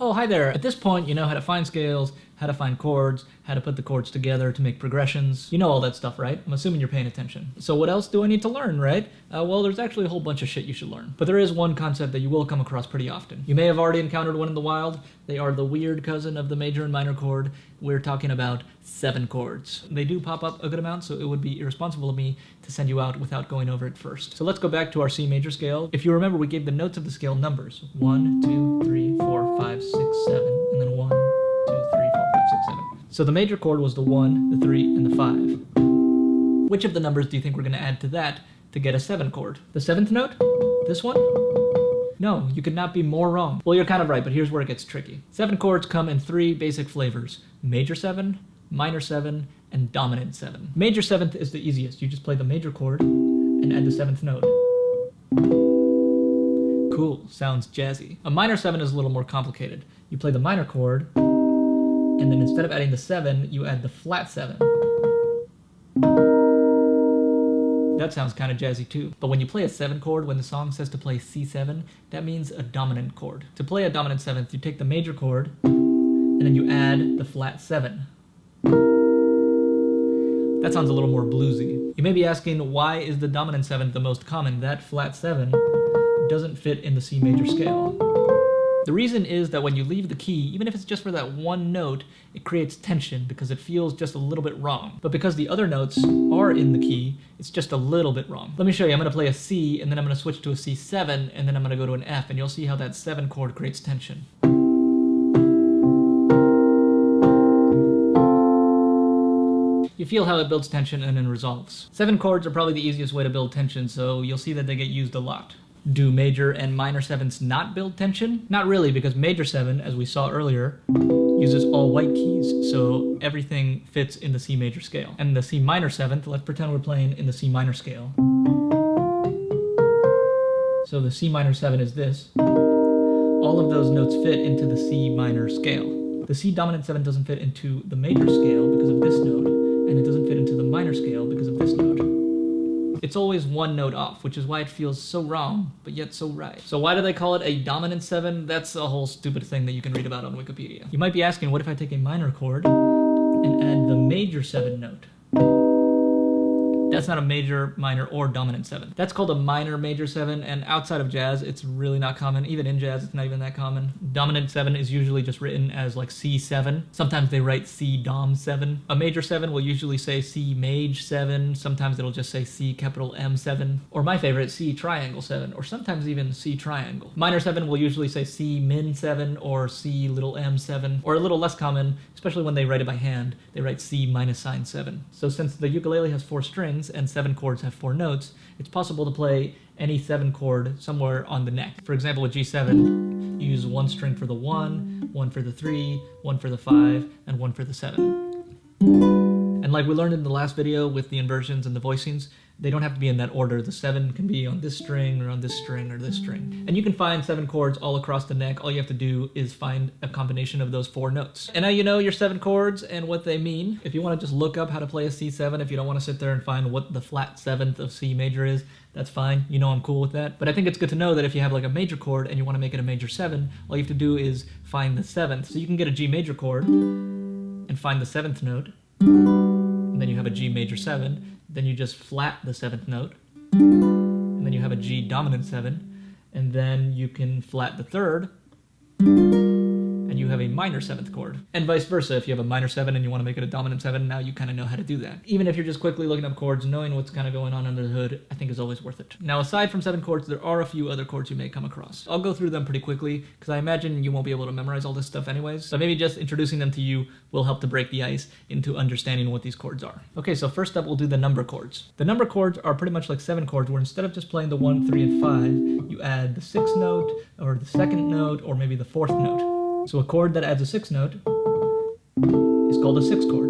Oh, hi there. At this point, you know how to find scales, how to find chords, how to put the chords together to make progressions. You know all that stuff, right? I'm assuming you're paying attention. So what else do I need to learn, right? Well, there's actually a whole bunch of shit you should learn. But there is one concept that you will come across pretty often. You may have already encountered one in the wild. They are the weird cousin of the major and minor chord. We're talking about 7 chords. They do pop up a good amount, so it would be irresponsible of me to send you out without going over it first. So let's go back to our C major scale. If you remember, we gave the notes of the scale numbers. 1, 2, 3, 4, 5, 6, 7, and then 1, 2, 3, 4, 5, 6, 7. So the major chord was the 1, the 3, and the 5. Which of the numbers do you think we're going to add to that to get a 7 chord? The 7th note? This one? No, you could not be more wrong. Well, you're kind of right, but here's where it gets tricky. 7 chords come in 3 basic flavors: major 7, minor 7, and dominant 7. Major 7th is the easiest. You just play the major chord and add the 7th note. Cool, sounds jazzy. A minor 7 is a little more complicated. You play the minor chord, and then instead of adding the 7, you add the flat 7. That sounds kind of jazzy too. But when you play a 7 chord, when the song says to play C7, that means a dominant chord. To play a dominant 7th, you take the major chord, and then you add the flat 7. That sounds a little more bluesy. You may be asking, why is the dominant 7th the most common? That flat 7 doesn't fit in the C major scale. The reason is that when you leave the key, even if it's just for that one note, it creates tension because it feels just a little bit wrong. But because the other notes are in the key, it's just a little bit wrong. Let me show you. I'm going to play a C, and then I'm going to switch to a C7, and then I'm going to go to an F, and you'll see how that 7 chord creates tension. You feel how it builds tension and then resolves. 7 chords are probably the easiest way to build tension, so you'll see that they get used a lot. Do major and minor 7s not build tension? Not really, because major 7, as we saw earlier, uses all white keys, so everything fits in the C major scale. And the C minor 7th, let's pretend we're playing in the C minor scale. So the C minor 7 is this. All of those notes fit into the C minor scale. The C dominant 7 doesn't fit into the major scale because of this note, and it doesn't fit into the minor scale because of this note. It's always one note off, which is why it feels so wrong, but yet so right. So why do they call it a dominant 7? That's a whole stupid thing that you can read about on Wikipedia. You might be asking, what if I take a minor chord and add the major 7 note? That's not a major, minor, or dominant 7. That's called a minor major 7, and outside of jazz, it's really not common. Even in jazz, it's not even that common. Dominant 7 is usually just written as like C7. Sometimes they write C dom 7. A major 7 will usually say C maj 7. Sometimes it'll just say C capital M 7. Or my favorite, C triangle 7, or sometimes even C triangle. Minor 7 will usually say C min 7 or C little m 7. Or a little less common, especially when they write it by hand, they write C minus sign 7. So since the ukulele has 4 strings, and 7 chords have 4 notes, it's possible to play any 7 chord somewhere on the neck. For example, with G7, you use 1 string for the 1, 1 for the 3, 1 for the 5, and 1 for the 7. And like we learned in the last video with the inversions and the voicings, they don't have to be in that order. The 7 can be on this string or on this string or this string. And you can find 7 chords all across the neck. All you have to do is find a combination of those 4 notes. And now you know your 7 chords and what they mean. If you want to just look up how to play a C7, if you don't want to sit there and find what the flat 7th of C major is, that's fine. You know I'm cool with that. But I think it's good to know that if you have like a major chord and you want to make it a major 7, all you have to do is find the 7th. So you can get a G major chord and find the 7th note. And then you have a G major 7, then you just flat the 7th note, and then you have a G dominant 7, and then you can flat the 3rd, and you have a minor 7th chord. And vice versa, if you have a minor 7 and you want to make it a dominant 7, now you kind of know how to do that. Even if you're just quickly looking up chords, knowing what's kind of going on under the hood, I think is always worth it. Now, aside from 7 chords, there are a few other chords you may come across. I'll go through them pretty quickly, because I imagine you won't be able to memorize all this stuff anyways, so maybe just introducing them to you will help to break the ice into understanding what these chords are. Okay, so first up, we'll do the number chords. The number chords are pretty much like 7 chords, where instead of just playing the 1, 3, and 5, you add the 6th note, or the 2nd note, or maybe the 4th note. So a chord that adds a 6th note is called a 6th chord.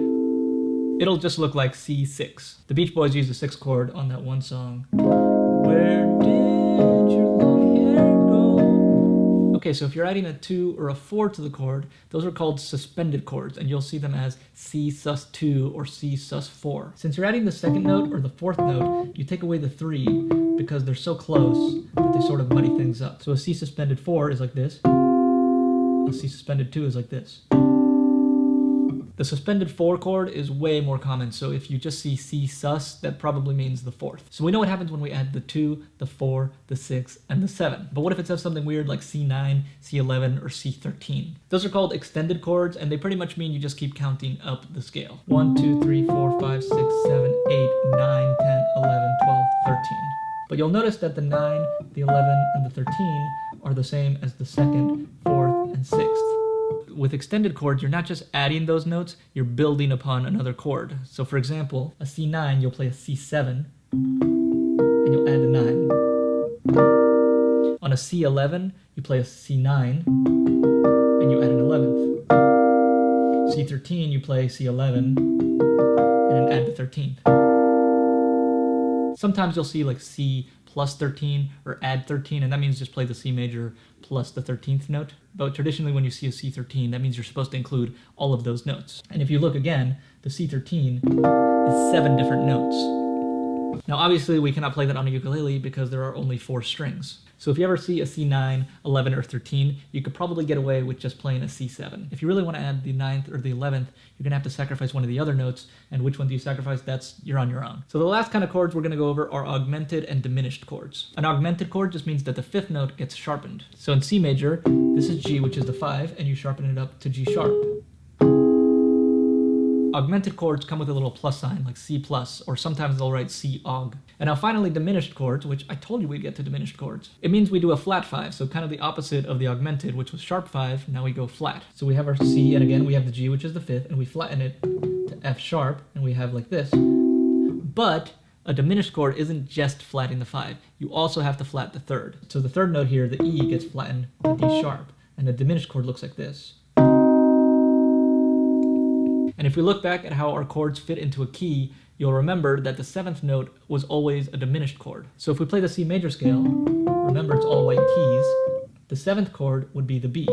It'll just look like C6. The Beach Boys used the 6th chord on that one song. Where did your long hair go? Okay, so if you're adding a 2 or a 4 to the chord, those are called suspended chords, and you'll see them as C sus2 or C sus4. Since you're adding the 2nd note or the 4th note, you take away the 3 because they're so close that they sort of muddy things up. So a C suspended 4 is like this. A the C suspended 2 is like this. The suspended 4 chord is way more common, so if you just see C sus, that probably means the 4th. So we know what happens when we add the 2, the 4, the 6, and the 7. But what if it says something weird like C9, C11, or C13? Those are called extended chords, and they pretty much mean you just keep counting up the scale. 1, 2, 3, 4, 5, 6, 7, 8, 9, 10, 11, 12, 13. But you'll notice that the 9, the 11, and the 13 are the same as the 2nd, 4th, and 6th. With extended chords, you're not just adding those notes, you're building upon another chord. So for example, a C9, you'll play a C7, and you'll add a 9. On a C11, you play a C9, and you add an 11th. C13, you play C11, and then add the 13th. Sometimes you'll see like C plus 13 or add 13, and that means just play the C major plus the 13th note. But traditionally when you see a C13, that means you're supposed to include all of those notes. And if you look again, the C13 is 7 different notes. Now obviously we cannot play that on a ukulele because there are only 4 strings. So if you ever see a C9, 11, or 13, you could probably get away with just playing a C7. If you really want to add the 9th or the 11th, you're going to have to sacrifice one of the other notes, and which one do you sacrifice? You're on your own. So the last kind of chords we're going to go over are augmented and diminished chords. An augmented chord just means that the 5th note gets sharpened. So in C major, this is G, which is the 5, and you sharpen it up to G sharp. Augmented chords come with a little plus sign, like C plus, or sometimes they'll write C aug. And now finally, diminished chords, which I told you we'd get to diminished chords. It means we do a flat 5, so kind of the opposite of the augmented, which was sharp 5, now we go flat. So we have our C, and again we have the G, which is the 5th, and we flatten it to F sharp, and we have like this. But a diminished chord isn't just flatting the 5, you also have to flat the 3rd. So the 3rd note here, the E, gets flattened to D sharp, and the diminished chord looks like this. And if we look back at how our chords fit into a key, you'll remember that the 7th note was always a diminished chord. So if we play the C major scale, remember it's all white keys, the 7th chord would be the B.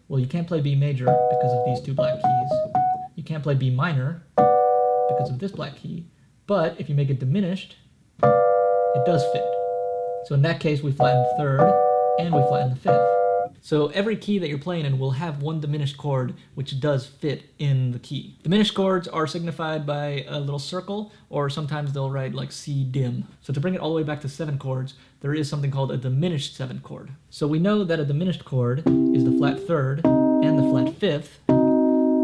Well, you can't play B major because of these 2 black keys. You can't play B minor because of this black key. But if you make it diminished, it does fit. So in that case, we flatten the 3rd and we flatten the 5th. So every key that you're playing in will have one diminished chord which does fit in the key. Diminished chords are signified by a little circle, or sometimes they'll write like C dim. So to bring it all the way back to 7 chords, there is something called a diminished 7 chord. So we know that a diminished chord is the flat 3rd and the flat 5th.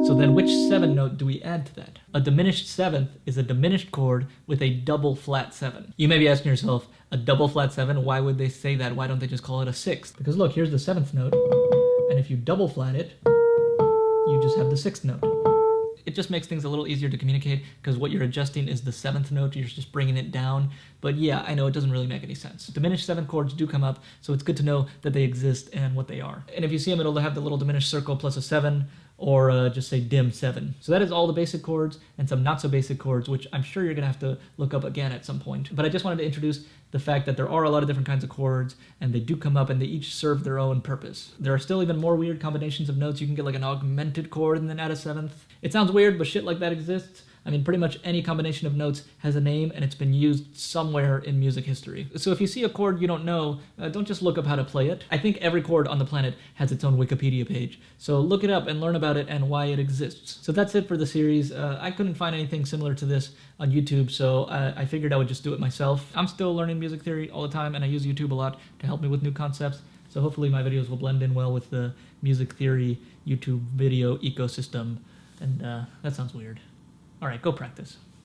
So then which 7 note do we add to that? A diminished 7th is a diminished chord with a double flat 7. You may be asking yourself, a double flat 7, why would they say that? Why don't they just call it a 6th? Because look, here's the 7th note, and if you double flat it, you just have the 6th note. It just makes things a little easier to communicate because what you're adjusting is the 7th note, you're just bringing it down. But yeah, I know it doesn't really make any sense. Diminished 7th chords do come up, so it's good to know that they exist and what they are. And if you see them, it'll have the little diminished circle plus a 7, or just say dim 7. So that is all the basic chords and some not so basic chords, which I'm sure you're gonna have to look up again at some point. But I just wanted to introduce the fact that there are a lot of different kinds of chords, and they do come up and they each serve their own purpose. There are still even more weird combinations of notes. You can get like an augmented chord and then add a 7th. It sounds weird, but shit like that exists. I mean, pretty much any combination of notes has a name, and it's been used somewhere in music history. So if you see a chord you don't know, don't just look up how to play it. I think every chord on the planet has its own Wikipedia page. So look it up and learn about it and why it exists. So that's it for the series. I couldn't find anything similar to this on YouTube, so I figured I would just do it myself. I'm still learning music theory all the time, and I use YouTube a lot to help me with new concepts. So hopefully my videos will blend in well with the music theory YouTube video ecosystem. And that sounds weird. All right, go practice.